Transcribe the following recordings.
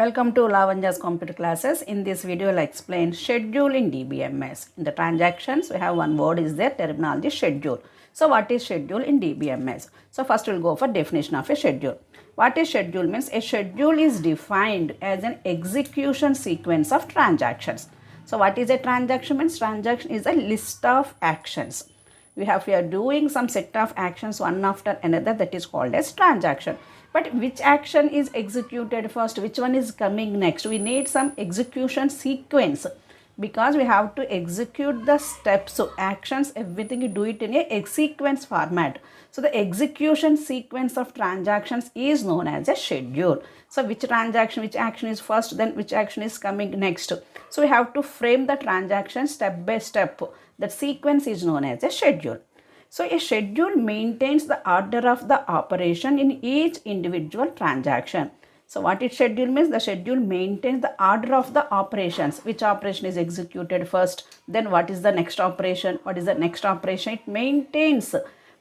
Welcome to Lavanja's computer classes. In this video, I'll explain schedule in DBMS. In the transactions, we have one word is there, terminology schedule. So, what is schedule in DBMS? So, first we'll go for definition of a schedule. What is schedule means? A schedule is defined as an execution sequence of transactions. So, what is a transaction means? Transaction is a list of actions. We are doing some set of actions one after another, that is called as transaction. But which action is executed first, which one is coming next? We need some execution sequence because we have to execute the steps. So actions, everything you do it in a sequence format. So the execution sequence of transactions is known as a schedule. So which action is first, then which action is coming next. So we have to frame the transaction step by step. That sequence is known as a schedule. So a schedule maintains the order of the operation in each individual transaction. So what it schedule means? The schedule maintains the order of the operations. Which operation is executed first? Then what is the next operation? What is the next operation? It maintains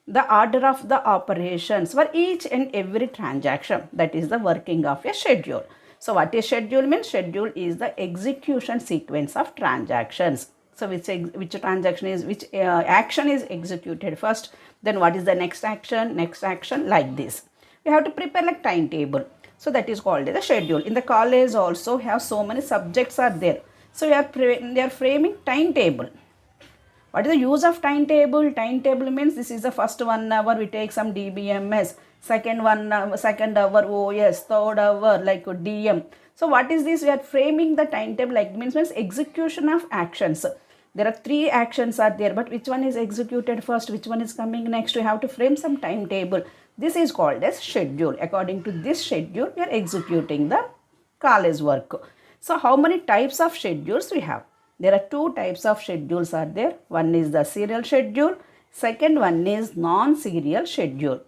the order of the operations for each and every transaction. That is the working of a schedule. So what is schedule means? Schedule is the execution sequence of transactions. So which transaction is, which action is executed first, then what is the next action, like this. We have to prepare like timetable. So that is called the schedule. In the college also have so many subjects are there. So they are framing timetable. What is the use of timetable? Timetable means this is the first 1 hour we take some DBMS, second hour OS, third hour like DM. So what is this? We are framing the timetable like means execution of actions. There are 3 actions are there, but which one is executed first, which one is coming next? We have to frame some timetable. This is called as schedule. According to this schedule, we are executing the college work. So how many types of schedules we have? There are 2 types of schedules are there. One is the serial schedule. Second one is non-serial schedule.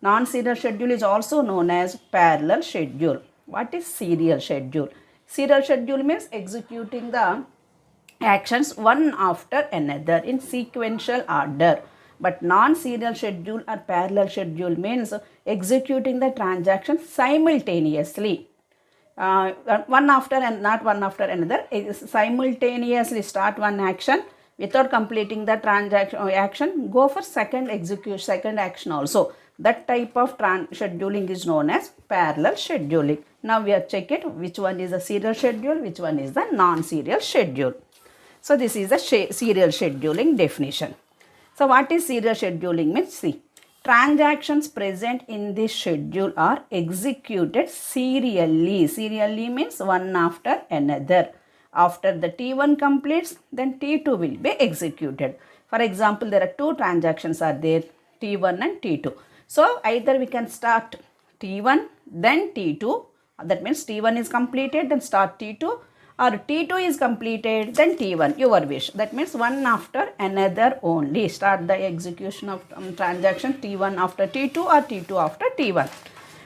Non-serial schedule is also known as parallel schedule. What is serial schedule? Serial schedule means executing the actions one after another in sequential order. But non-serial schedule or parallel schedule means executing the transaction simultaneously. One after and not one after another. Simultaneously start one action without completing the action. Go for second action also. That type of scheduling is known as parallel scheduling. Now we are checking which one is a serial schedule, which one is the non-serial schedule. So this is the serial scheduling definition. So what is serial scheduling means? See, transactions present in this schedule are executed serially. Serially means one after another. After the T1 completes, then T2 will be executed. For example, there are 2 transactions are there, T1 and T2. So either we can start T1, then T2. That means T1 is completed, then start T2. Or T2 is completed, then T1, your wish. That means one after another only. Start the execution of transaction T1 after T2 or T2 after T1.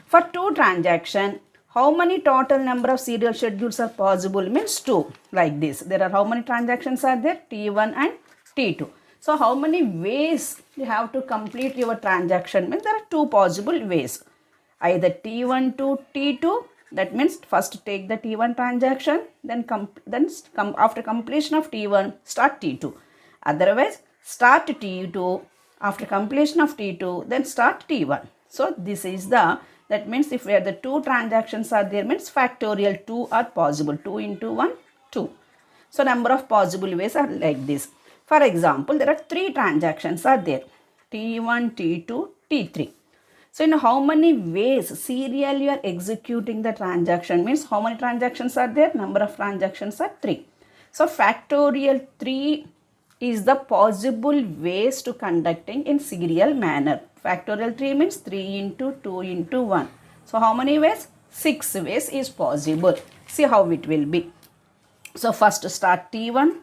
For 2 transactions, how many total number of serial schedules are possible means 2. Like this. There are how many transactions are there? T1 and T2. So how many ways you have to complete your transaction means there are 2 possible ways. Either T1 to T2. That means first take the T1 transaction, then after completion of T1, start T2. Otherwise, start T2, after completion of T2, then start T1. So this is that means if where the 2 transactions are there means factorial 2 are possible. 2 into 1, 2. So number of possible ways are like this. For example, there are 3 transactions are there. T1, T2, T3. So in how many ways serially you are executing the transaction means how many transactions are there? Number of transactions are 3. So factorial 3 is the possible ways to conducting in serial manner. Factorial 3 means 3 into 2 into 1. So how many ways? 6 ways is possible. See how it will be. So first start T1.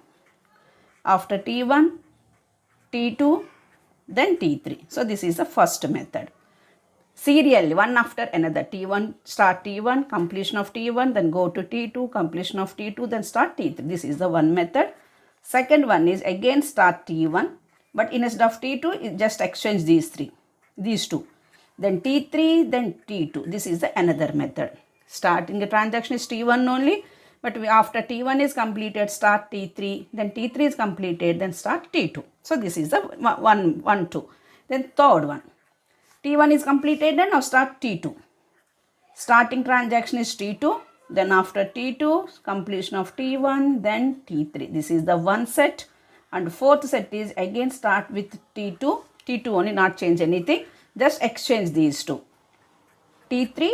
After T1, T2, then T3. So this is the first method. Serially, one after another. T1, start T1, completion of T1, then go to T2, completion of T2, then start T3. This is the one method. Second one is again start T1, but instead of T2, just exchange these 2. Then T3, then T2. This is the another method. Starting the transaction is T1 only, but after T1 is completed, start T3, then T3 is completed, then start T2. So this is the 1, 2. Then third one, T1 is completed, then now start T2. Starting transaction is T2, then after T2, completion of T1, then T3. This is the one set, and fourth set is again start with T2. T2 only, not change anything, just exchange these two. T3,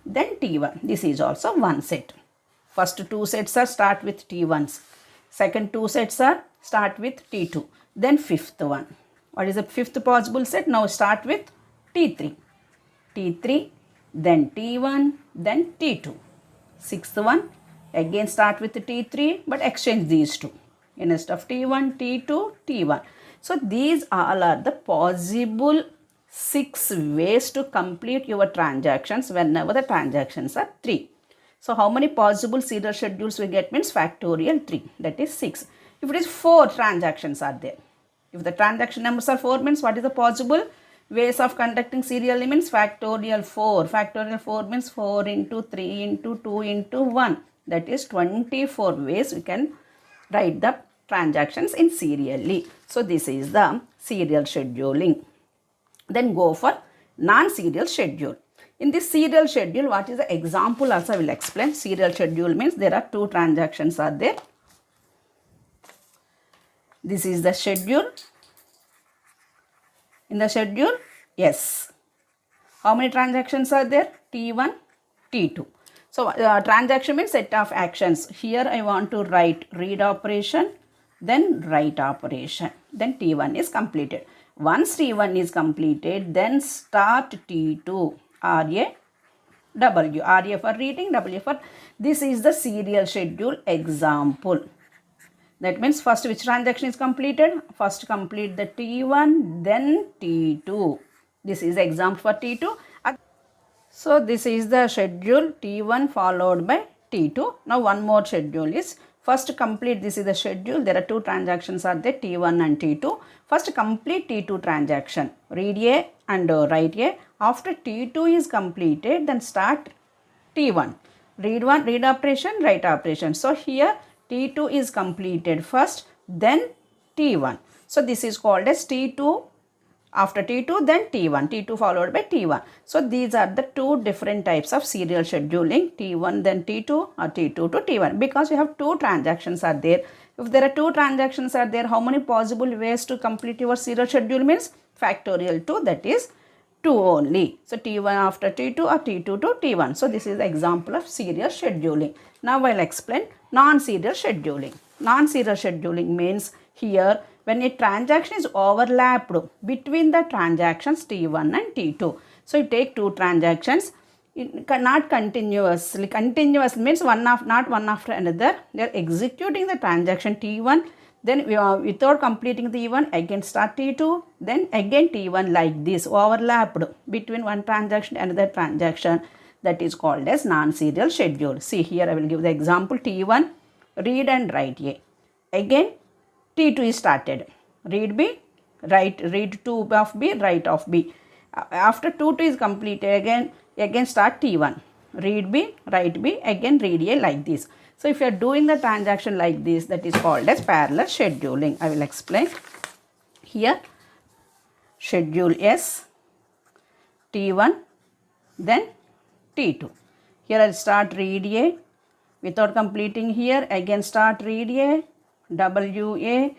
then T1. This is also one set. First two sets are start with T1s. Second two sets are start with T2. Then fifth one. What is the fifth possible set? Now start with T3. T3, then T1, then T2. Sixth one, again start with T3, but exchange these two. Instead of T1, T2, T1. So these all are the possible 6 ways to complete your transactions whenever the transactions are 3. So how many possible serial schedules we get means factorial 3, that is 6. If it is 4 transactions are there, if the transaction numbers are 4 means what is the possible ways of conducting serial means factorial 4. Factorial 4 means 4 into 3 into 2 into 1, that is 24 ways we can write the transactions in serially. So this is the serial scheduling. Then go for non-serial schedule. In this serial schedule, what is the example also I will explain. Serial schedule means there are 2 transactions are there. This is the schedule. In the schedule, yes. How many transactions are there? T1, T2. So transaction means set of actions. Here I want to write read operation, then write operation. Then T1 is completed. Once T1 is completed, then start T2. RAW. RA for reading, W for... This is the serial schedule example. That means first which transaction is completed? First complete the T1, then T2. This is the example for T2. So this is the schedule T1 followed by T2. Now one more schedule is first complete. This is the schedule. There are 2 transactions are there, T1 and T2. First complete T2 transaction. Read A and write A. After T2 is completed, then start T1. Read operation, write operation. So here T2 is completed first, then T1. So this is called as T2. After T2, then T1. T2 followed by T1. So these are the 2 different types of serial scheduling. T1 then T2 or T2 to T1. Because you have 2 transactions are there. If there are 2 transactions are there, how many possible ways to complete your serial schedule means factorial 2, that is 2 only. So T1 after T2 or T2 to T1. So this is the example of serial scheduling. Now I'll explain non-serial scheduling. Non-serial scheduling means here when a transaction is overlapped between the transactions T1 and T2. So you take 2 transactions, not continuously. Continuous means not one after another. They are executing the transaction T1. Then without completing the T1, again start T2, then again T1 like this, overlapped between one transaction and another transaction. That is called as non-serial schedule. See here I will give the example T1, read and write A. Again T2 is started. Read B, read 2 of B, write of B. After 2 is completed, again start T1. Read B, write B, again read A like this. So if you are doing the transaction like this, that is called as parallel scheduling. I will explain. Here, schedule S, T1, then T2. Here I will start read A. Without completing here, again start read A, WA,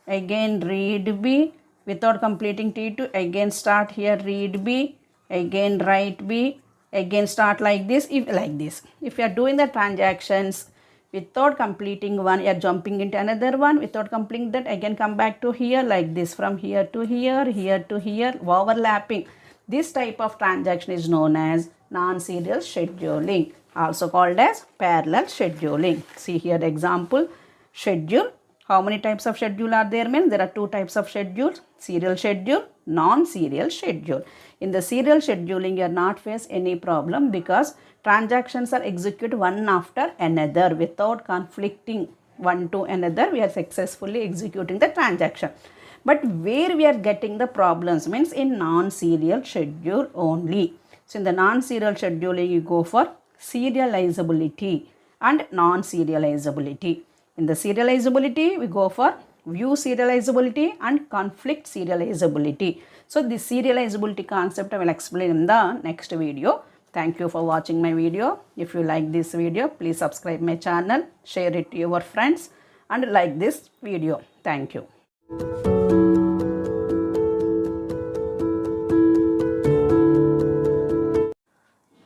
again read B. Without completing T2, again start here read B, again write B, again start like this, like this. If you are doing the transactions without completing one, you are jumping into another one. Without completing that, again come back to here like this, from here to here, here to here, overlapping. This type of transaction is known as non-serial scheduling, also called as parallel scheduling. See here the example, schedule. How many types of schedule are there? Means there are 2 types of schedules, serial schedule, non-serial schedule. In the serial scheduling, you are not face any problem because transactions are executed one after another without conflicting one to another. We are successfully executing the transaction. But where we are getting the problems means in non-serial schedule only. So in the non-serial scheduling, you go for serializability and non-serializability. In the serializability, we go for view serializability and conflict serializability. So this serializability concept I will explain in the next video. Thank you for watching my video. If you like this video, please subscribe my channel, share it to your friends and like this video. Thank you.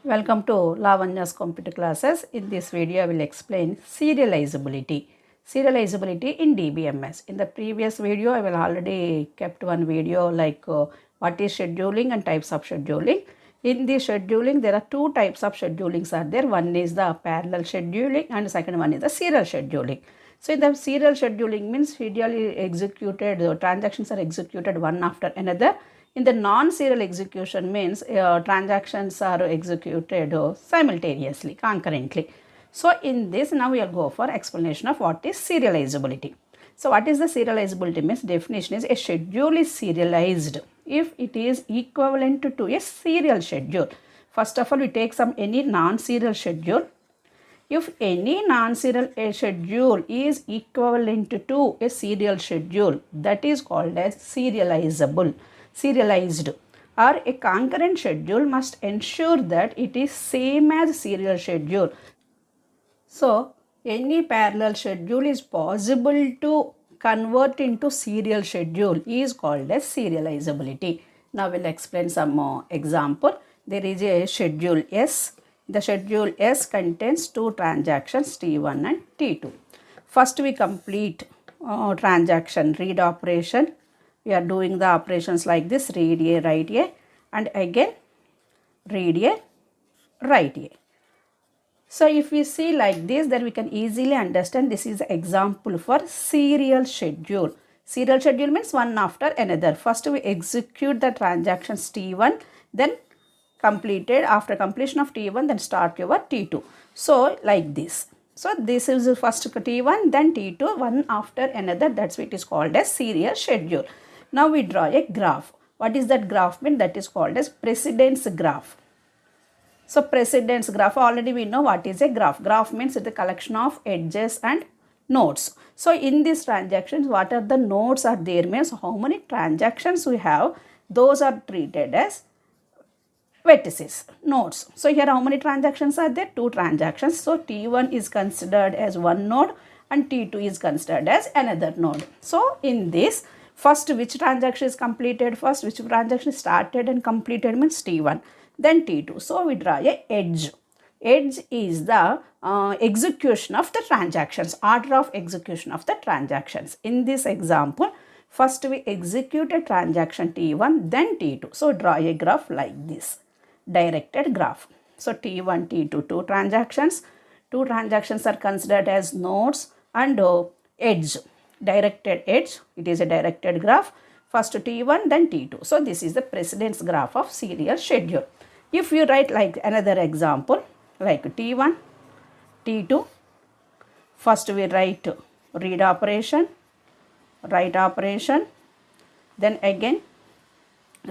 Welcome to Lavanya's computer classes. In this video, I will explain serializability. Serializability in DBMS. In the previous video, I will already kept one video like what is scheduling and types of scheduling. In the scheduling, there are two types of schedulings are there. One is the parallel scheduling and the second one is the serial scheduling. So in the serial scheduling means serially executed, transactions are executed one after another. In the non-serial execution means transactions are executed simultaneously, concurrently. So in this, now we will go for explanation of what is serializability. So what is the serializability means? Definition is a schedule is serialized if it is equivalent to a serial schedule. First of all, we take any non-serial schedule. If any non-serial schedule is equivalent to a serial schedule, that is called as serialized, or a concurrent schedule must ensure that it is same as serial schedule. So any parallel schedule is possible to convert into serial schedule is called as serializability. Now we'll explain some more example. There is a schedule S. The schedule S contains two transactions T1 and T2. First we complete transaction read operation. We are doing the operations like this: read A, write A, and again read A, write A. So if we see like this, then we can easily understand this is an example for serial schedule. Serial schedule means one after another. First we execute the transactions T1, then completed. After completion of T1, then start your T2. So like this. So this is the first T1, then T2, one after another. That's what is called as serial schedule. Now we draw a graph. What is that graph mean? That is called as precedence graph. So precedence graph, already we know what is a graph. Graph means it's a collection of edges and nodes. So in these transactions, what are the nodes are there means how many transactions we have, those are treated as vertices, nodes. So here how many transactions are there? Two transactions. So T1 is considered as one node and T2 is considered as another node. So in this, first which transaction is completed first, which transaction started and completed means T1. Then T2. So we draw a edge. Edge is the execution of the transactions, order of execution of the transactions. In this example, first we execute a transaction T1, then T2. So draw a graph like this, directed graph. So T1, T2, two transactions. Two transactions are considered as nodes and edge, directed edge. It is a directed graph. First T1, then T2. So this is the precedence graph of serial schedule. If you write like another example, like T1, T2, first we write read operation, write operation, then again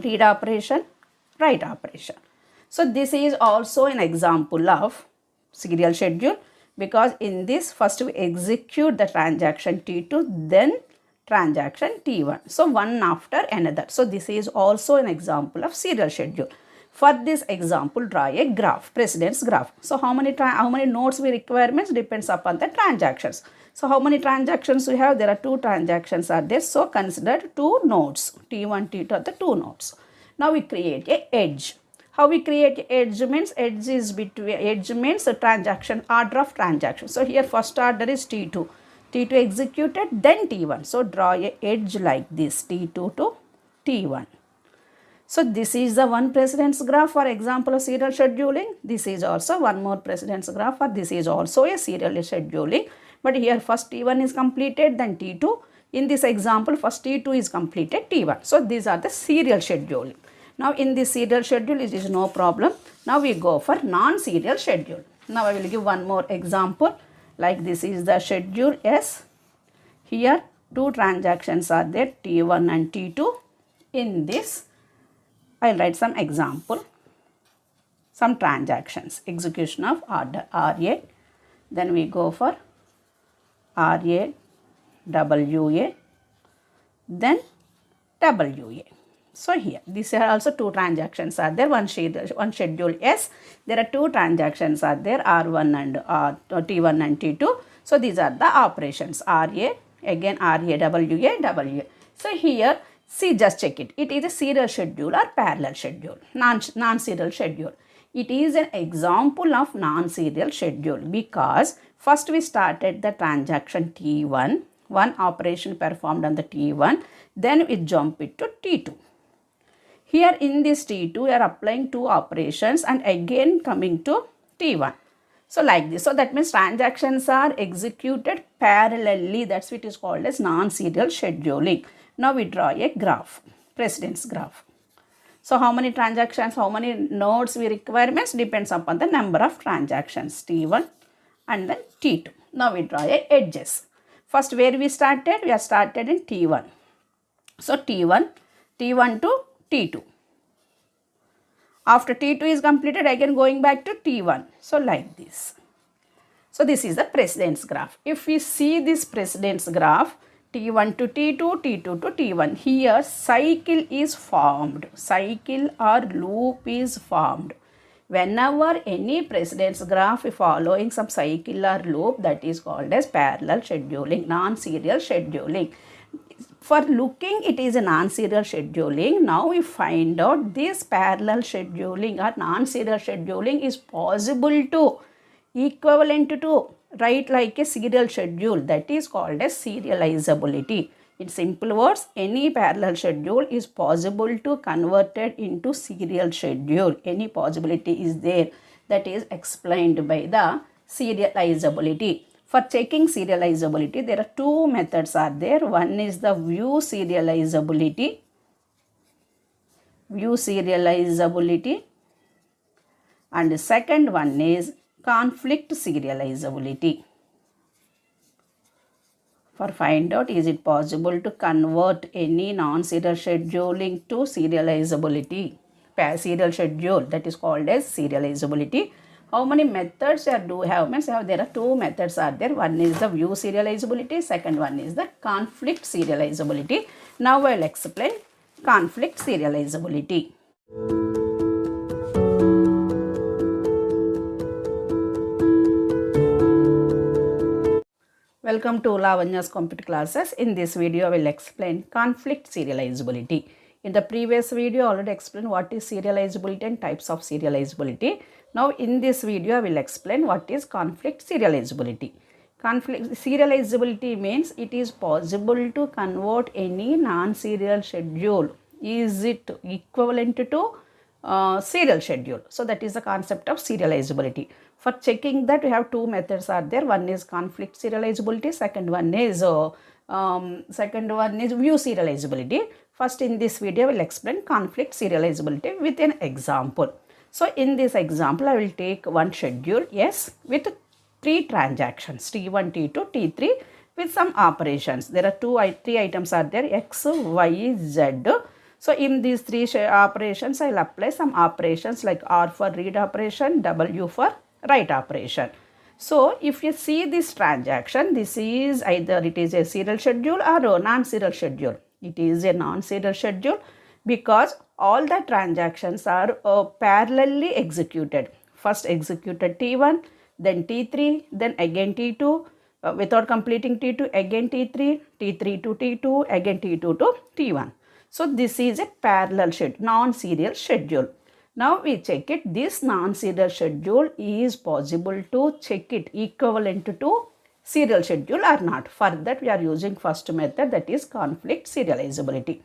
read operation, write operation. So this is also an example of serial schedule, because in this first we execute the transaction T2, then transaction T1. So one after another. So this is also an example of serial schedule. For this example, draw a graph, precedence graph. So how many nodes we require means depends upon the transactions. So how many transactions we have? There are two transactions are there. So considered two nodes. T1, T2 are the two nodes. Now we create a edge. How we create edge means edge is between, edge means a transaction, order of transaction. So here first order is T2. T2 executed, then T1. So draw a edge like this, T2 to T1. So this is the one precedence graph for example of serial scheduling. This is also one more precedence graph, or this is also a serial scheduling. But here first T1 is completed, then T2. In this example, first T2 is completed, T1. So these are the serial scheduling. Now in this serial schedule, it is no problem. Now we go for non-serial schedule. Now I will give one more example. Like this is the schedule S. Here two transactions are there, T1 and T2. In this, I will write some example some transactions. Execution of order RA. Then we go for RA, WA, then WA. So here, these are also two transactions are there, one schedule S. There are two transactions are there, R1 and T1 and T2. So these are the operations, RA, again RA, WA. So here, see, just check it. It is a serial schedule or parallel schedule, non-serial schedule. It is an example of non-serial schedule because first we started the transaction T1, one operation performed on the T1, then we jump it to T2. Here in this T2, we are applying two operations and again coming to T1. So like this. So that means transactions are executed parallelly. That's what is called as non-serial scheduling. Now we draw a graph, precedence graph. So how many transactions, how many nodes we require means depends upon the number of transactions, T1 and then T2. Now we draw a edges. First where we started? We are started in T1. So T1 to T2. After T2 is completed, again going back to T1. So like this. So this is the precedence graph. If we see this precedence graph, T1 to T2, T2 to T1, here cycle is formed. Cycle or loop is formed. Whenever any precedence graph is following some cycle or loop, that is called as parallel scheduling, non-serial scheduling. For looking, it is a non-serial scheduling. Now we find out this parallel scheduling or non-serial scheduling is possible to, equivalent to, write like a serial schedule. That is called as serializability. In simple words, any parallel schedule is possible to convert it into serial schedule. Any possibility is there. That is explained by the serializability. For checking serializability, there are two methods are there. One is the view serializability, and the second one is conflict serializability. For find out, is it possible to convert any non-serial scheduling to serializability, serial schedule, that is called as serializability. How many methods do have? Means there are two methods are there. One is the view serializability, second one is the conflict serializability. Now I will explain conflict serializability. Welcome to Lavanya's computer classes. In this video, I will explain conflict serializability. In the previous video, I already explained what is serializability and types of serializability. Now, in this video, I will explain what is conflict serializability. Conflict serializability means it is possible to convert any non-serial schedule. Is it equivalent to serial schedule? So, that is the concept of serializability. For checking that, we have two methods are there. One is conflict serializability. Second one is view serializability. First, in this video, I will explain conflict serializability with an example. So, in this example, I will take one schedule S with three transactions T1, T2, T3 with some operations. There are three items are there X, Y, Z. So, in these three operations, I will apply some operations like R for read operation, W for write operation. So, if you see this transaction, this is either it is a serial schedule or a non-serial schedule. It is a non-serial schedule because all the transactions are parallelly executed. First executed T1, then T3, then again T2, without completing T2, again T3, T3 to T2, again T2 to T1. So, this is a parallel schedule, non-serial schedule. Now, we check it. This non-serial schedule is possible to check it equivalent to serial schedule or not. For that, we are using first method, that is conflict serializability.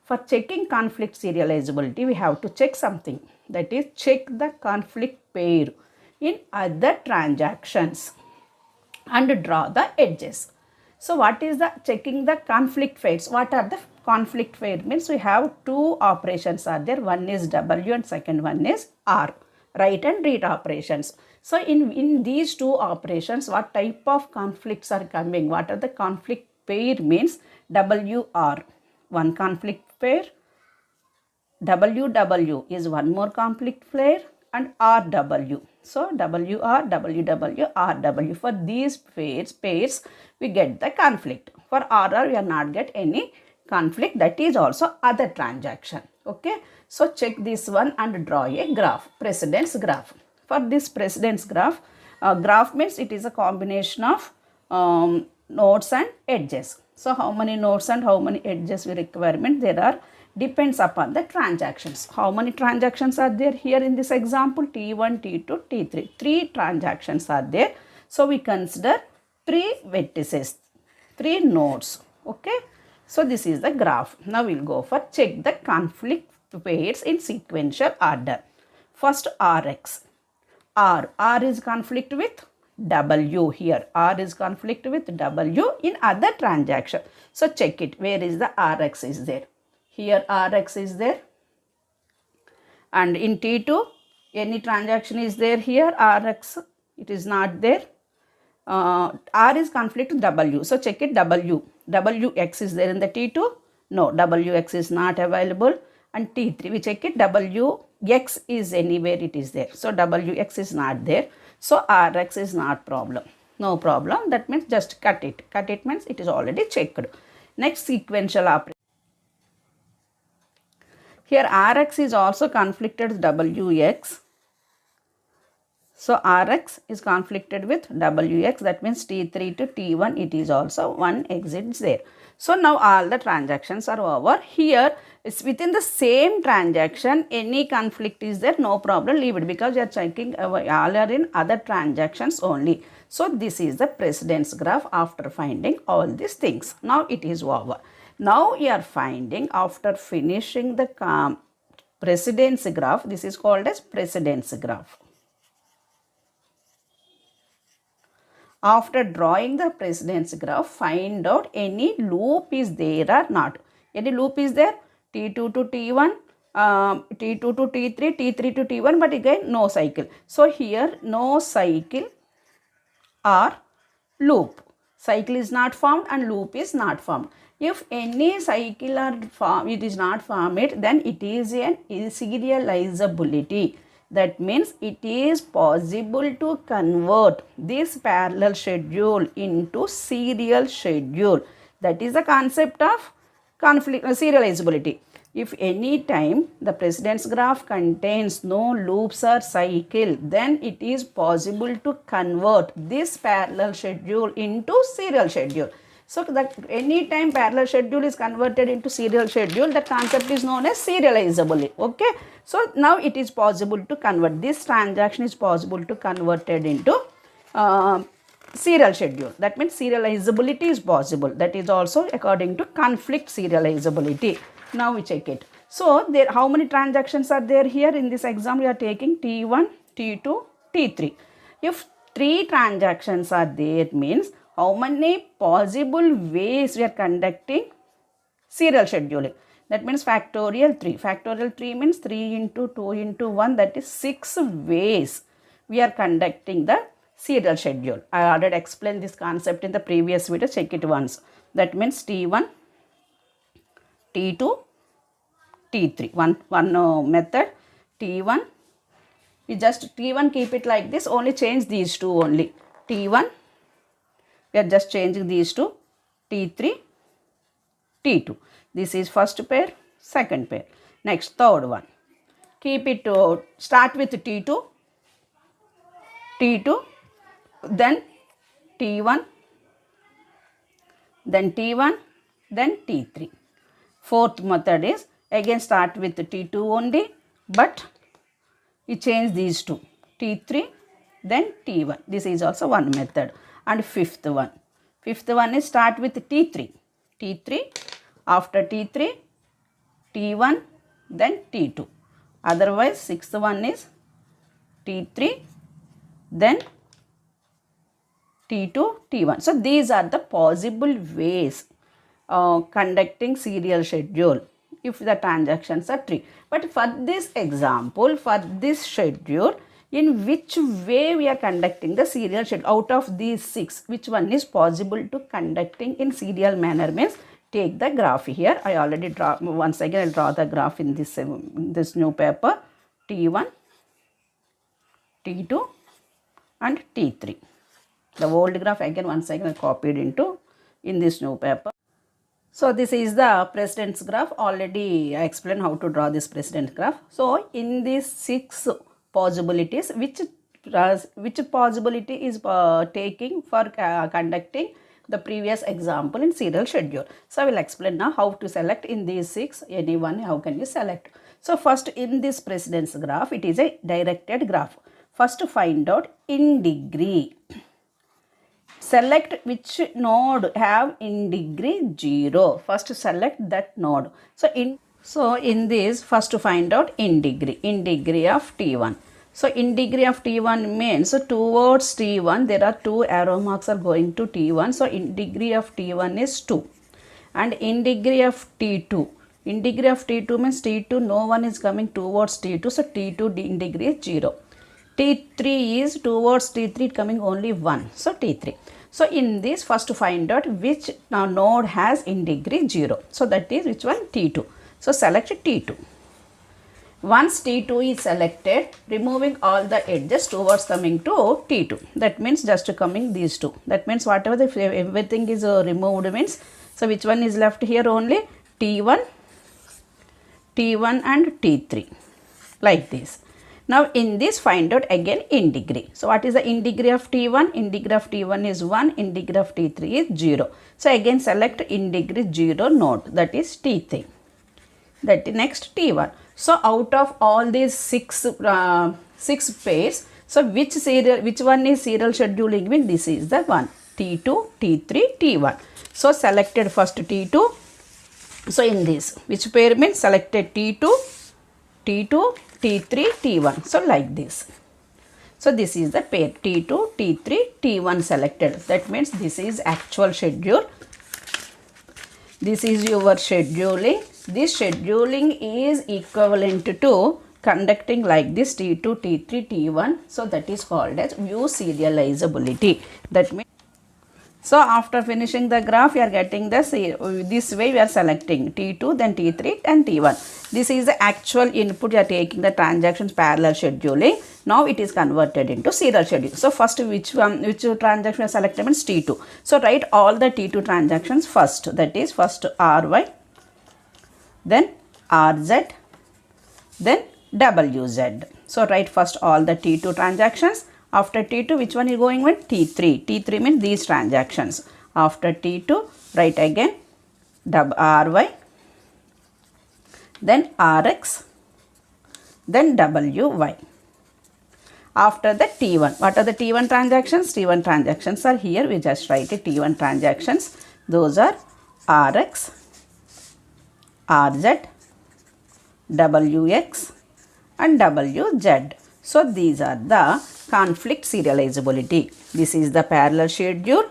For checking conflict serializability, we have to check something, that is check the conflict pair in other transactions and draw the edges. So, what is the checking the conflict pairs? What are the conflict pair? Means we have two operations are there. One is W and second one is R, write and read operations. So, in these two operations, what type of conflicts are coming? What are the conflict pair means? WR, one conflict pair. WW is one more conflict pair. and RW. So WR, WW, RW. For these pairs we get the conflict. For RR we are not get any conflict. That is also other transaction. Okay. So check this one and draw a graph, precedence graph. For this precedence graph, graph means it is a combination of nodes and edges. So how many nodes and how many edges we requirement there are depends upon the transactions. How many transactions are there here in this example? T1, T2, T3. 3 transactions are there. So we consider 3 vertices, 3 nodes. Okay. So this is the graph. Now we'll go for check the conflict pairs in sequential order. First Rx. R is conflict with W here. R is conflict with W in other transaction. So check it. Where is the Rx is there? Here Rx is there. And in T2, any transaction is there here? Rx, it is not there. R is conflict with W. So check it W. Wx is there in the T2? No, Wx is not available. And T3, we check it. Wx is anywhere it is there. So Wx is not there. So Rx is not problem. No problem. That means just cut it. Cut it means it is already checked. Next sequential operation. Here Rx is also conflicted with Wx. So Rx is conflicted with Wx. That means T3 to T1 it is also one exit there. So now all the transactions are over. Here it's within the same transaction. Any conflict is there, no problem, leave it, because you are checking all are in other transactions only. So this is the precedence graph after finding all these things. Now it is over. Now you are finding after finishing the precedence graph. This is called as precedence graph. After drawing the precedence graph, find out any loop is there or not. Any loop is there? T2 to T1, T2 to T3, T3 to T1, but again no cycle. So here no cycle or loop. Cycle is not formed and loop is not formed. If any cycle or form, it is not formed, then it is an serializability. That means it is possible to convert this parallel schedule into serial schedule. That is the concept of serializability. If any time the precedence graph contains no loops or cycle, then it is possible to convert this parallel schedule into serial schedule. So that any time parallel schedule is converted into serial schedule, the concept is known as serializability. Okay. So now it is possible to convert. This transaction is possible to convert it into serial schedule. That means serializability is possible. That is also according to conflict serializability. Now we check it. So there, how many transactions are there here in this example? We are taking T1, T2, T3. If 3 transactions are there, means how many possible ways we are conducting serial scheduling. That means factorial 3. Factorial 3 means 3 into 2 into 1. That is 6 ways we are conducting the serial schedule. I already explained this concept in the previous video. Check it once. That means T1, T2, T3. One method. T1. We just T1 keep it like this. Only change these two only. T1. We are just changing these two. T3, T2. This is first pair, second pair. Next, third one. Keep it to start with T2, T2, then T1, then T1, then T3. Fourth method is again start with T2 only, but we change these two. T3, then T1. This is also one method. And fifth one. Fifth one is start with T3. T3. After T3, T1, then T2. Otherwise, sixth one is T3, then T2, T1. So, these are the possible ways conducting serial schedule if the transactions are 3. But for this example, for this schedule, in which way we are conducting the serial schedule? Out of these 6, which one is possible to conducting in serial manner means take the graph here. I already once again I'll draw the graph in this new paper. T1, T2 and T3. The old graph again once again I copied in this new paper. So this is the precedence graph. Already I explained how to draw this precedence graph. So in these 6 possibilities, which possibility is taking for conducting the previous example in serial schedule. So I will explain now how to select in these 6, anyone, how can you select. So first in this precedence graph, it is a directed graph. First find out in degree. Select which node have in degree 0. First select that node. So in this, first to find out in degree of T1. So in degree of T1 means towards T1 there are 2 arrow marks are going to T1. So in degree of T1 is 2. And in degree of T2. In degree of T2 means T2 no one is coming towards T2. So T2 in degree is 0. T3 is towards T3 coming only 1. So T3. So in this first to find out which node has in degree 0. So that is which one? T2. So select T2. Once T2 is selected, removing all the edges towards coming to T2. That means just coming these two. That means whatever everything is removed means, so which one is left here? Only T1 and T3 like this. Now in this find out again in degree. So what is the in degree of T1? In degree of T1 is 1, in degree of T3 is 0. So again select in degree 0 node, that is T3. That is next T1. So out of all these 6 pairs, so which one is serial scheduling means this is the one, T2, T3, T1. So selected first T2. So in this, which pair means selected T2, T3, T1. So like this. So this is the pair T2, T3, T1 selected. That means this is actual schedule. This is your scheduling. This scheduling is equivalent to conducting like this T2, T3, T1. So that is called as view serializability. That means, so after finishing the graph, you are getting this way we are selecting T2, then T3 and T1. This is the actual input you are taking the transactions parallel scheduling. Now it is converted into serial schedule. So first which transaction is selected means T2. So write all the T2 transactions first. That is first RY, then RZ, then WZ. So write first all the T2 transactions. After T2, which one is going with? T3. T3 means these transactions. After T2, write again RY, then RX, then WY. After the T1, what are the T1 transactions? T1 transactions are here. We just write it T1 transactions. Those are RX, RZ, WX and WZ. So these are the conflict serializability. This is the parallel schedule.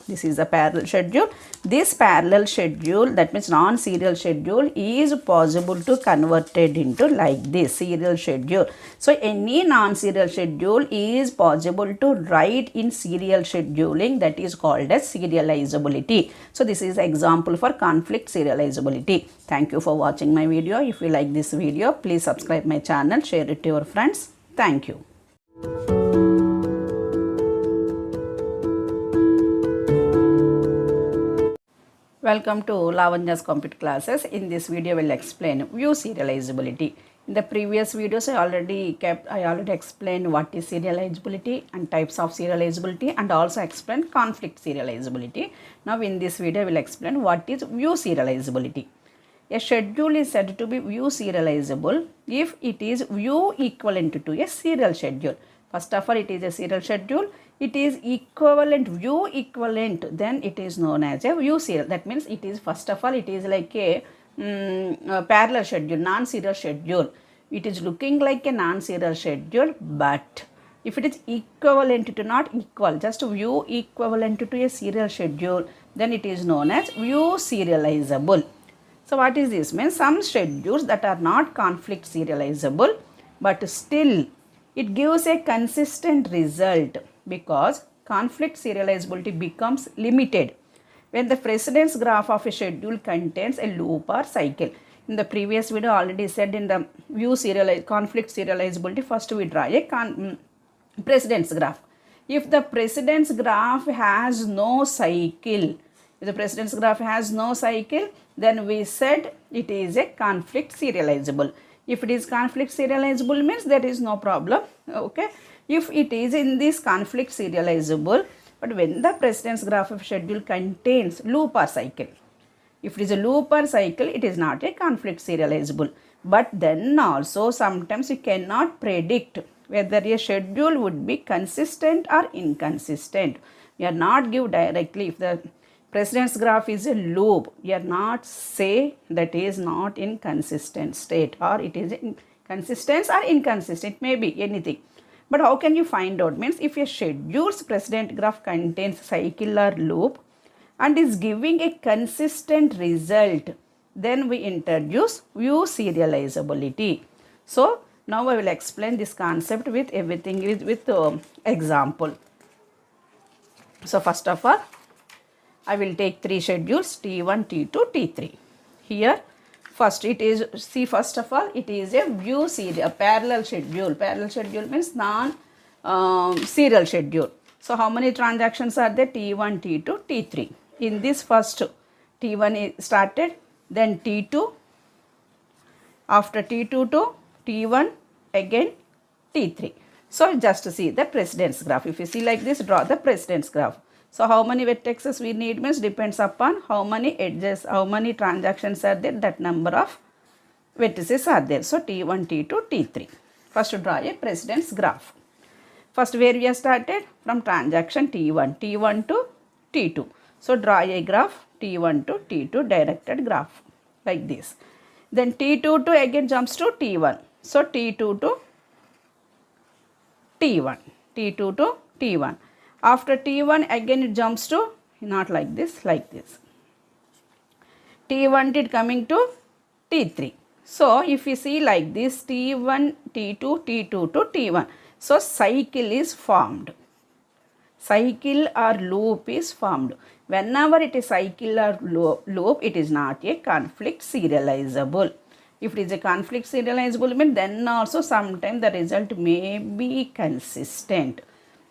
This is the parallel schedule. This parallel schedule, that means non-serial schedule, is possible to convert it into like this serial schedule. So any non-serial schedule is possible to write in serial scheduling, that is called as serializability. So this is example for conflict serializability. Thank you for watching my video. If you like this video, please subscribe my channel, share it to your friends. Thank you. Welcome to Lavanya's computer classes. In this video, I will explain view serializability. In the previous videos, I already explained what is serializability and types of serializability, and also explained conflict serializability. Now in this video, I will explain what is view serializability. A schedule is said to be view serializable if it is view equivalent to a serial schedule. First of all, it is a serial schedule. It is equivalent, view equivalent, then it is known as a view serial. That means it is, first of all, it is like a parallel schedule, non-serial schedule. It is looking like a non-serial schedule, but if it is equivalent to, not equal, just view equivalent to a serial schedule, then it is known as view serializable. So what is this? Means some schedules that are not conflict serializable, but still it gives a consistent result, because conflict serializability becomes limited when the precedence graph of a schedule contains a loop or cycle. In the previous video, already said in the view conflict serializability, first we draw a precedence graph. If the precedence graph has no cycle, if the precedence graph has no cycle, then we said it is a conflict serializable. If it is conflict serializable means there is no problem. Okay. If it is in this conflict serializable, but when the precedence graph of schedule contains loop or cycle, if it is a loop or cycle, it is not a conflict serializable. But then also sometimes you cannot predict whether a schedule would be consistent or inconsistent. We are not give directly if the precedence graph is a loop. We are not say that is not in consistent state or it is consistent or inconsistent. It may be anything. But how can you find out? Means if a schedule's precedent graph contains cycle or loop and is giving a consistent result, then we introduce view serializability. So now I will explain this concept with everything with example. So first of all, I will take 3 schedules T1, T2, T3. Here first it is, see first of all it is a view serial, a parallel schedule. Parallel schedule means non-serial schedule. So how many transactions are there? T1, T2, T3. In this first T1 is started, then T2, after T2 to T1, again T3. So just to see the precedence graph. If you see like this, draw the precedence graph. So how many vertices we need means depends upon how many edges, how many transactions are there, that number of vertices are there. So T1, T2, T3. First draw a precedence graph. First where we have started? From transaction T1, T1 to T2. So draw a graph T1 to T2 directed graph like this. Then T2 to again jumps to T1. So T2 to T1, T2 to T1. After T1 again it jumps to, not like this, like this. T1 it coming to T3. So if you see like this, T1, T2, T2 to T1. So cycle is formed. Cycle or loop is formed. Whenever it is cycle or loop, it is not a conflict serializable. If it is a conflict serializable, then also sometimes the result may be consistent.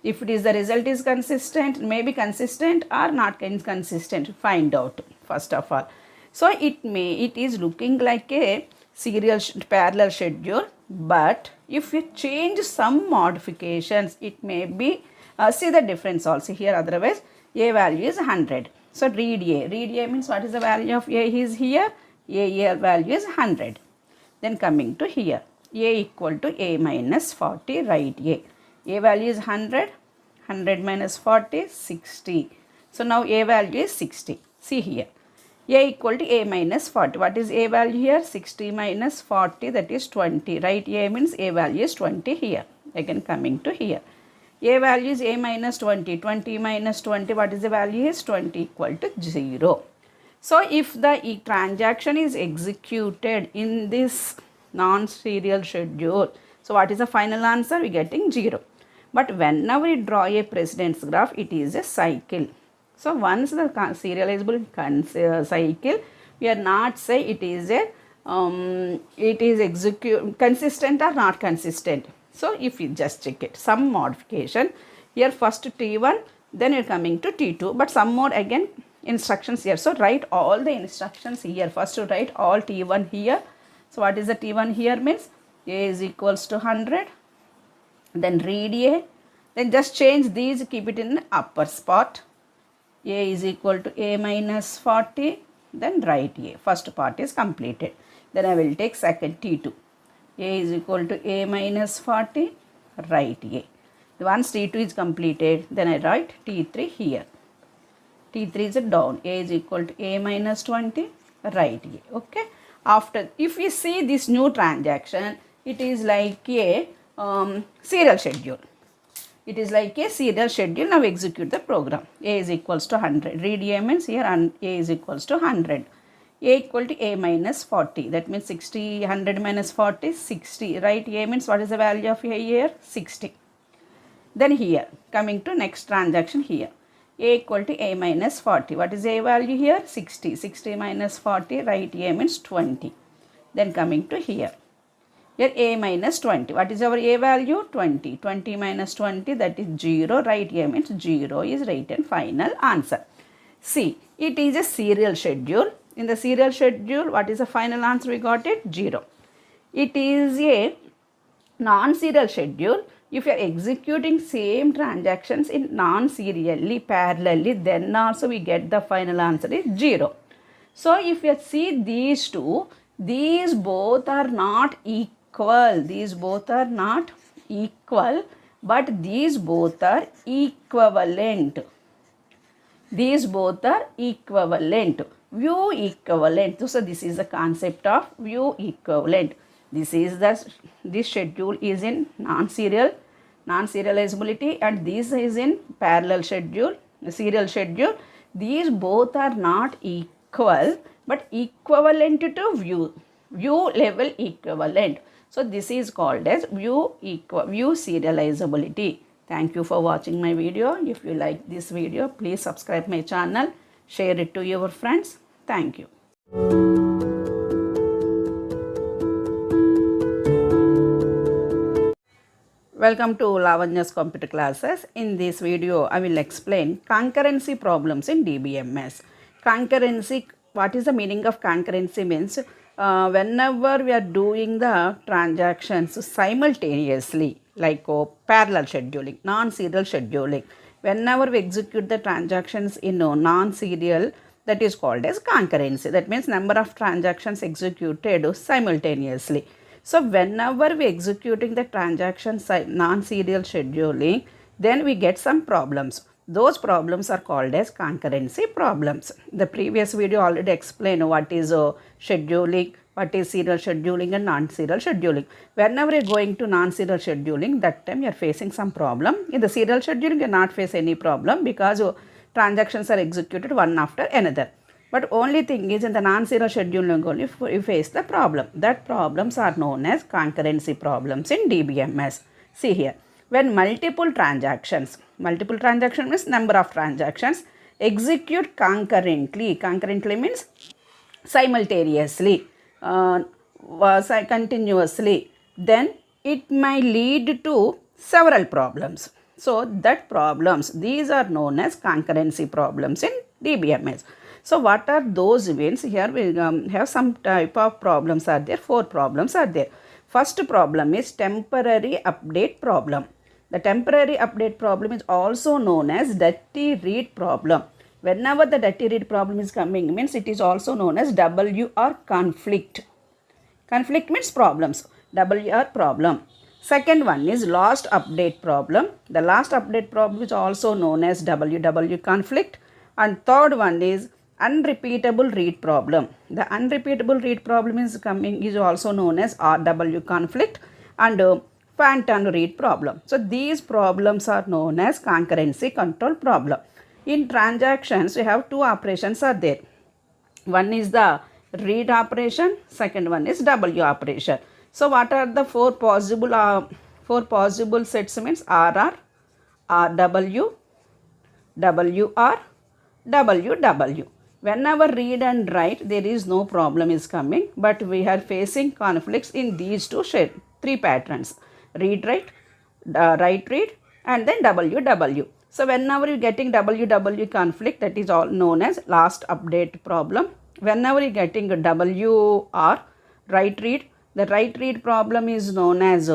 If it is the result is consistent, may be consistent or not inconsistent, find out first of all. So it is looking like a serial parallel schedule, but if you change some modifications, it may be, see the difference also here, otherwise A value is 100. So read A. Read A means what is the value of A is here? A value is 100. Then coming to here, A equal to A minus 40, write A. A value is 100, 100 minus 40, 60. So now A value is 60. See here, A equal to A minus 40. What is A value here? 60 minus 40, that is 20. Write A means A value is 20 here. Again coming to here. A value is A minus 20. 20 minus 20, what is the value is 20 equal to 0. So if the transaction is executed in this non-serial schedule, so what is the final answer? We are getting 0. But whenever we draw a precedence graph, it is a cycle. So once the serializable cycle, we are not say it is a consistent or not consistent. So if you just check it, some modification here, first T1, then you are coming to T2, but some more again instructions here. So write all the instructions here. First to write all T1 here. So what is the T1 here means? A is equals to 100. Then read A. Then just change these, keep it in the upper spot. A is equal to A minus 40. Then write A. First part is completed. Then I will take second T2. A is equal to A minus 40. Write A. Once T2 is completed, then I write T3 here. T3 is down. A is equal to A minus 20. Write A. Okay. After, if we see this new transaction, it is like a serial schedule. It is like a serial schedule. Now execute the program. A is equals to 100. Read A means here and A is equals to 100. A equal to A minus 40. That means 60, 100 minus 40, 60. Right? A means what is the value of A here? 60. Then here, coming to next transaction here. A equal to A minus 40. What is A value here? 60. 60 minus 40, right? A means 20. Then coming to here. Here A minus 20. What is our A value? 20. 20 minus 20, that is 0. Write A means 0 is right and final answer. C. It is a serial schedule. In the serial schedule, what is the final answer we got it? 0. It is a non-serial schedule. If you are executing same transactions in non-serially, parallelly, then also we get the final answer is 0. So if you see these two, these both are not equal. These both are not equal, but these both are equivalent. These both are equivalent. View equivalent. So this is the concept of view equivalent. This schedule is in non-serializability, and this is in parallel schedule, serial schedule. These both are not equal, but equivalent to view level equivalent. So this is called as view serializability. Thank you for watching my video. If you like this video, please subscribe my channel, share it to your friends. Thank you. Welcome to Lavanya's computer classes. In this video, I will explain concurrency problems in DBMS. Concurrency, what is the meaning of concurrency means? Whenever we are doing the transactions simultaneously, like parallel scheduling, non-serial scheduling, whenever we execute the transactions in non-serial, that is called as concurrency. That means number of transactions executed simultaneously. So whenever we executing the transactions non-serial scheduling, then we get some problems. Those problems are called as concurrency problems. The previous video already explained what is scheduling, what is serial scheduling and non-serial scheduling. Whenever you are going to non-serial scheduling, that time you are facing some problem. In the serial scheduling, you will not face any problem because transactions are executed one after another. But only thing is in the non-serial scheduling only you face the problem. That problems are known as concurrency problems in DBMS. See here, when multiple transactions means number of transactions, execute concurrently. Concurrently means simultaneously, continuously. Then it may lead to several problems. So that problems, these are known as concurrency problems in DBMS. So what are those events? Here we have some type of problems are there. 4 problems are there. First problem is temporary update problem. The temporary update problem is also known as dirty read problem. Whenever the dirty read problem is coming, means it is also known as WR conflict. Conflict means problems. WR problem. Second one is last update problem. The last update problem is also known as WW conflict. And third one is unrepeatable read problem. The unrepeatable read problem is also known as RW conflict and phantom read problem. So these problems are known as concurrency control problem. In transactions, we have 2 operations are there. One is the read operation, second one is W operation. So what are the 4 possible sets means RR, RW, WR, WW. Whenever read and write, there is no problem is coming, but we are facing conflicts in these 3 patterns. Read, write, write, read, and then WW. So whenever you are getting WW conflict, that is all known as last update problem. Whenever you are getting WR, write, read, the write, read problem is known as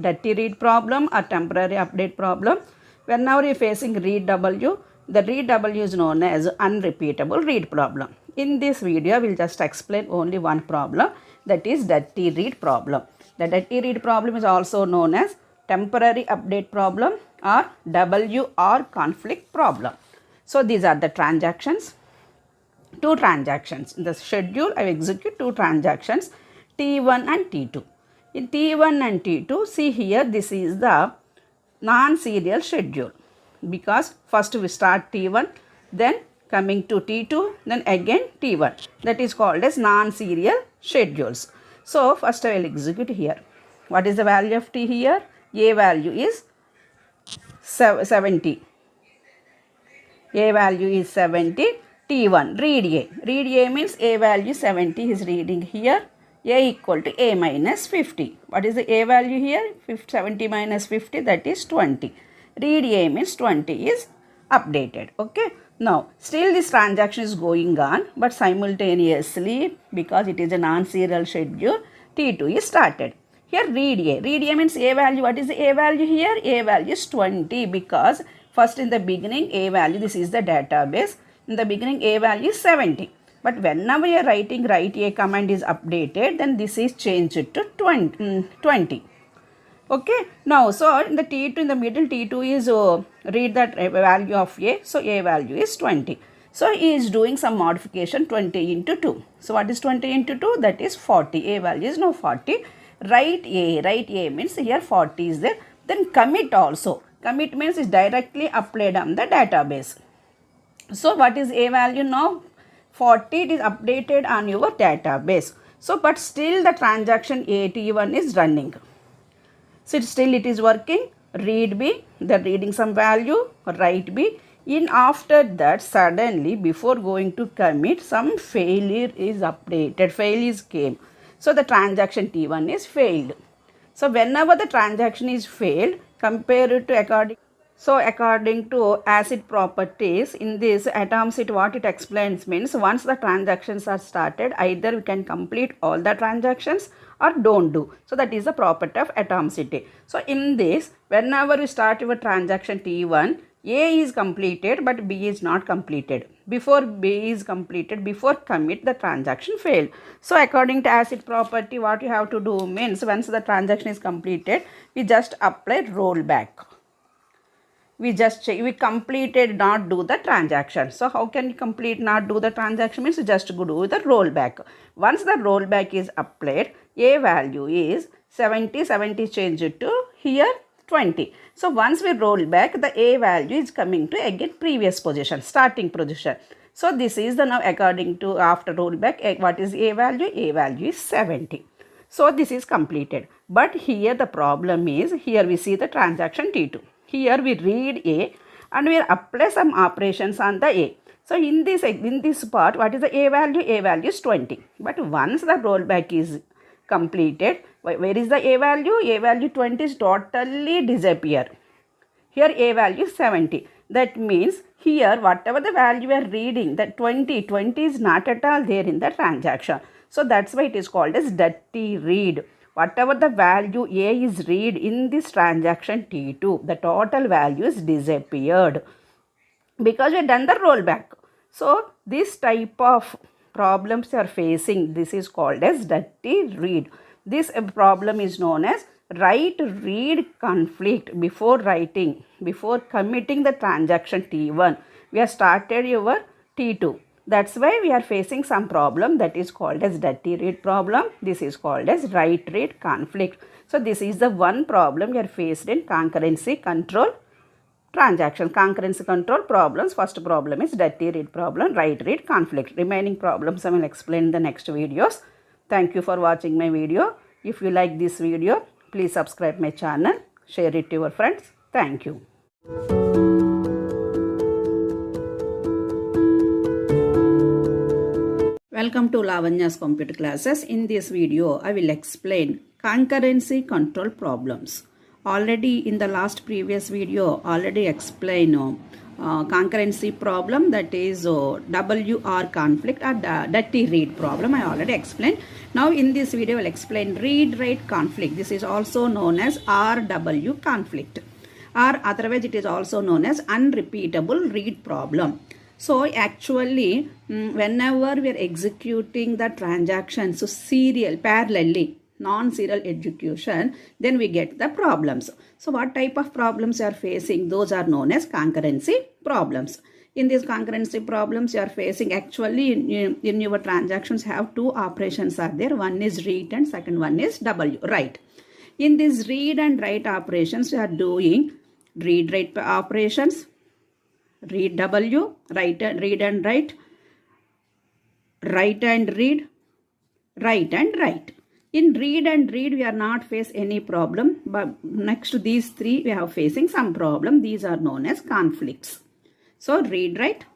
dirty read problem or temporary update problem. Whenever you are facing read W, the read W is known as unrepeatable read problem. In this video, we will just explain only one problem, that is dirty read problem. The dirty read problem is also known as temporary update problem or WR conflict problem. So these are the transactions. 2 transactions. In the schedule, I execute 2 transactions, T1 and T2. In T1 and T2, see here, this is the non-serial schedule. Because first we start T1, then coming to T2, then again T1. That is called as non-serial schedules. So first I will execute here. What is the value of T here? A value is 70. A value is 70. T1, read A. Read A means A value 70 is reading here. A equal to A minus 50. What is the A value here? 70 minus 50, that is 20. Read A means 20 is updated. Okay. Now, still this transaction is going on, but simultaneously, because it is a non-serial schedule, T2 is started. Here read A. Read A means A value. What is the A value here? A value is 20 because first in the beginning A value, this is the database. In the beginning A value is 70. But whenever you are writing write A command is updated, then this is changed to 20. Okay. Now, so in the T2, in the middle, T2 is read that value of A. So, A value is 20. So, he is doing some modification 20 into 2. So, what is 20 into 2? That is 40. A value is now 40. Write A. Write A means here 40 is there. Then commit also. Commit means is directly applied on the database. So, what is A value now? 40 it is updated on your database. So, but still the transaction AT1 is running. So, still it is working. Read B, the reading some value, write B. In after that, suddenly before going to commit, some failure is updated, failures came. So, the transaction T1 is failed. So, whenever the transaction is failed, compare it to according to acid properties, in this atomicity what it explains means once the transactions are started, either we can complete all the transactions or don't do. So, that is the property of atomicity. So, in this, whenever you start your transaction T1, A is completed but B is not completed. Before B is completed, before commit, the transaction failed. So, according to acid property, what you have to do means once the transaction is completed, we just apply rollback. We just check, we completed not do the transaction. So, how can you complete not do the transaction means just go do the rollback. Once the rollback is applied, A value is 70, 70 changed to here 20. So, once we roll back, the A value is coming to again previous position, starting position. So, this is the now according to after rollback, what is A value? A value is 70. So, this is completed. But here the problem is, here we see the transaction T2. Here we read A and we apply some operations on the A. So, in this part, what is the A value? A value is 20. But once the rollback is completed, where is the A value? A value 20 is totally disappear. Here A value is 70. That means here whatever the value we are reading, that 20 is not at all there in the transaction. So, that's why it is called as dirty read. Whatever the value A is read in this transaction T2, the total value is disappeared because we have done the rollback. So, this type of problems you are facing, this is called as dirty read. This problem is known as write-read conflict. Before writing, before committing the transaction T1, we have started your T2. That's why we are facing some problem that is called as dirty read problem. This is called as write-read conflict. So, this is the one problem you are faced in concurrency control transaction. Concurrency control problems. First problem is dirty read problem, write-read conflict. Remaining problems I will explain in the next videos. Thank you for watching my video. If you like this video, please subscribe my channel, share it to your friends. Thank you. Welcome to Lavanya's computer classes. In this video, I will explain concurrency control problems. Already in the last previous video, already explained concurrency problem, that is WR conflict or dirty read problem. I already explained. Now in this video, I will explain read-write conflict. This is also known as RW conflict, or otherwise it is also known as unrepeatable read problem. So actually, whenever we are executing the transactions, so serial, parallelly, non-serial execution, then we get the problems. So what type of problems you are facing? Those are known as concurrency problems. In these concurrency problems you are facing, actually in your transactions have two operations are there. One is read and second one is write. In these read and write operations, you are doing read-write operations, read W, write and read and write, write and read, write and write. In read and read, we are not face any problem, but next to these three, we are facing some problem. These are known as conflicts. So, read, write,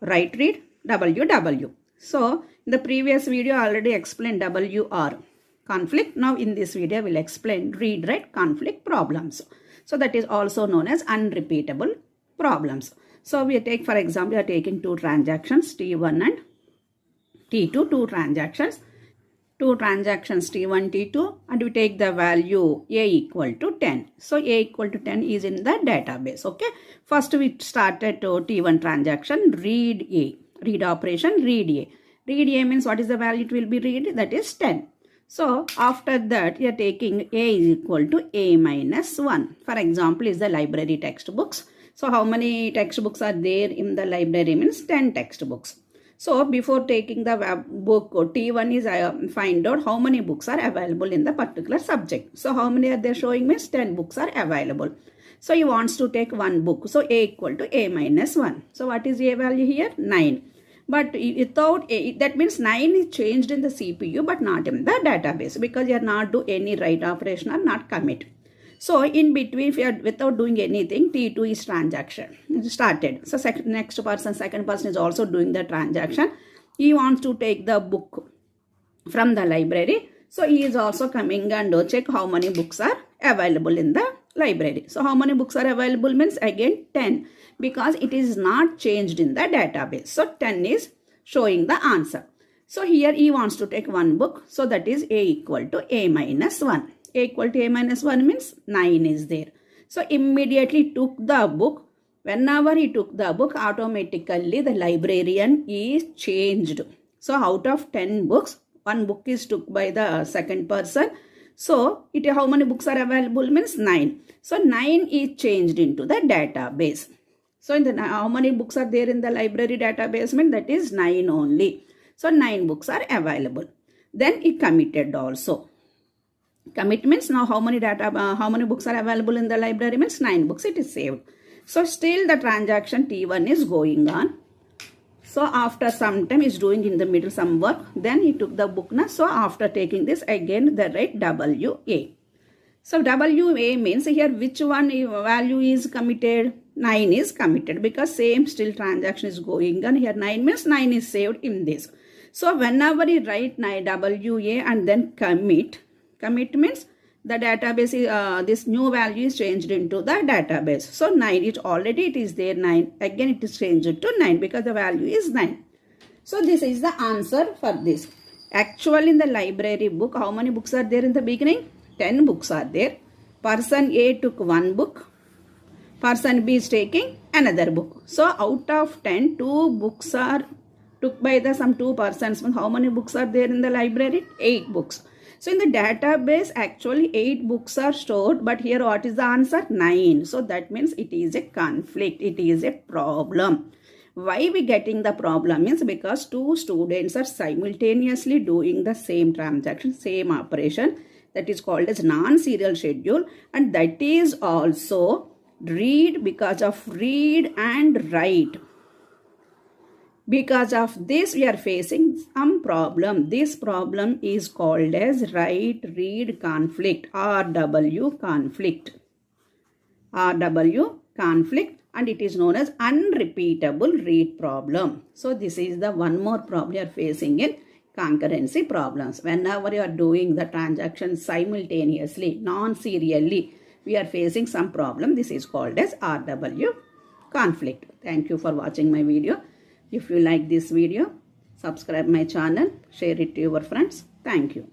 write, read, WW. So, In the previous video, I already explained WR, conflict. Now in this video, I will explain read-write conflict problems. So that is also known as unrepeatable problems. So we take, for example, we are taking two transactions, T1 and T2, two transactions T1, T2, and we take the value A equal to 10. So A equal to 10 is in the database. Okay. First we started to T1 transaction, read A. Read operation, read A. Read A means what is the value it will be read? That is 10. So after that, you are taking A is equal to A minus 1. For example, is the library textbooks. So how many textbooks are there in the library means 10 textbooks. So before taking the book, T1 is find out how many books are available in the particular subject. So how many are they showing means 10 books are available. So he wants to take one book. So A equal to A minus 1. So what is A value here? 9. But without A, that means 9 is changed in the CPU but not in the database because you are not do any write operation or not commit. So in between, if you are without doing anything, T2 is transaction started. So second person is also doing the transaction. He wants to take the book from the library. So he is also coming and check how many books are available in the library. So how many books are available means again 10 because it is not changed in the database. So 10 is showing the answer. So here he wants to take one book. So that is A equal to A minus 1. A equal to A minus 1 means 9 is there. So immediately took the book. Whenever he took the book, automatically the librarian is changed. So out of 10 books, one book is took by the second person. So how many books are available means 9. So 9 is changed into the database. So how many books are there in the library database means that is 9 only. So 9 books are available. Then it committed also. Commit means now how many books are available in the library means 9 books it is saved. So still the transaction T1 is going on. So after some time is doing in the middle some work. Then he took the book now. So after taking this again the write WA. So WA means here which one value is committed? 9 is committed because same still transaction is going on. Here 9 means 9 is saved in this. So whenever you write WA and then commit means the database is, this new value is changed into the database. So 9 it is there 9. Again it is changed to 9 because the value is 9. So this is the answer for this. Actually in the library book, how many books are there in the beginning? 10 books are there. Person A took one book. Person B is taking another book. So out of 10, 2 books are took by the some 2 persons. How many books are there in the library? 8 books. So in the database actually 8 books are stored, but here what is the answer? 9. So that means it is a conflict. It is a problem. Why we getting the problem means because 2 students are simultaneously doing the same transaction, same operation. That is called as non-serial schedule, and that is also read because of read and write. Because of this, we are facing some problem. This problem is called as write-read conflict, RW conflict. RW conflict, and it is known as unrepeatable read problem. So this is the one more problem you are facing in concurrency problems. Whenever you are doing the transaction simultaneously, non-serially, we are facing some problem. This is called as RW conflict. Thank you for watching my video. If you like this video, subscribe my channel, share it to your friends. Thank you.